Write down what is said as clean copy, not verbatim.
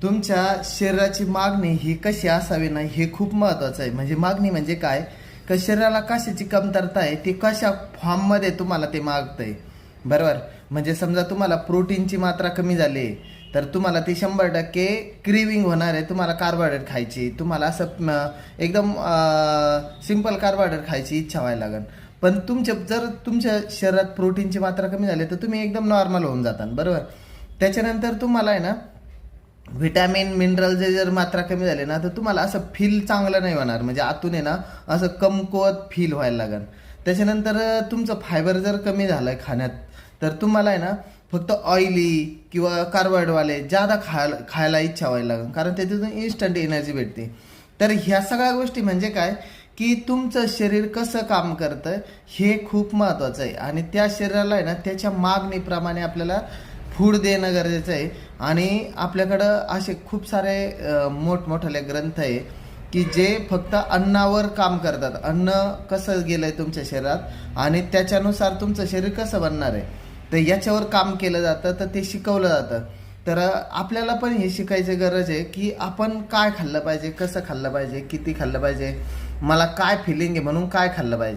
तुमच्या शरीराची मागणी ही कशी असावी नाही हे खूप महत्त्वाचं आहे. म्हणजे मागणी म्हणजे काय, का शरीराला कशाची कमतरता आहे ते कशा फॉर्ममध्ये तुम्हाला ते मागतंय, बरोबर. म्हणजे समजा तुम्हाला प्रोटीनची मात्रा कमी झाली तर तुम्हाला ती 100% क्रेविंग होणार आहे, तुम्हाला कार्बोहायड्रेट खायची, तुम्हाला असं एकदम सिंपल कार्बोहायड्रेट खायची इच्छा व्हायला लागेल. पण जर तुमच्या शरीरात प्रोटीनची मात्रा कमी झाली तर तुम्ही एकदम नॉर्मल होऊन जाता, बरोबर. त्याच्यानंतर तुम्हाला आहे ना व्हिटॅमिन मिनरलचे जर मात्रा कमी झाली ना तर तुम्हाला असं फील चांगलं नाही होणार, म्हणजे आतून आहे ना असं कमकुवत फील व्हायला लागेल. त्याच्यानंतर तुमचं फायबर जर कमी झालं आहे खाण्यात तर तुम्हाला आहे ना फक्त ऑइली किंवा कार्बोहायड्रेटवाले जादा खायला इच्छा व्हायला लागेल, कारण त्याच्यातून इन्स्टंट एनर्जी भेटते. तर ह्या सगळ्या गोष्टी म्हणजे काय की तुमचं शरीर कसं काम करतं हे खूप महत्त्वाचं आहे. आणि त्या शरीराला आहे ना त्याच्या मागणीप्रमाणे आपल्याला फूड देणं गरजेचं आहे. आणि आपल्याकडं असे खूप सारे मोठमोठाले ग्रंथ आहे की जे फक्त अन्नावर काम करतात. अन्न कसं गेलं आहे तुमच्या शरीरात आणि त्याच्यानुसार तुमचं शरीर कसं बनणार आहे तर याच्यावर काम केलं जातं, तर ते शिकवलं जातं. तर आपल्याला पण हे शिकायची गरज आहे की आपण काय खाल्लं पाहिजे, कसं खाल्लं पाहिजे, किती खाल्लं पाहिजे, मला काय फिलिंग आहे म्हणून काय खाल्लं पाहिजे.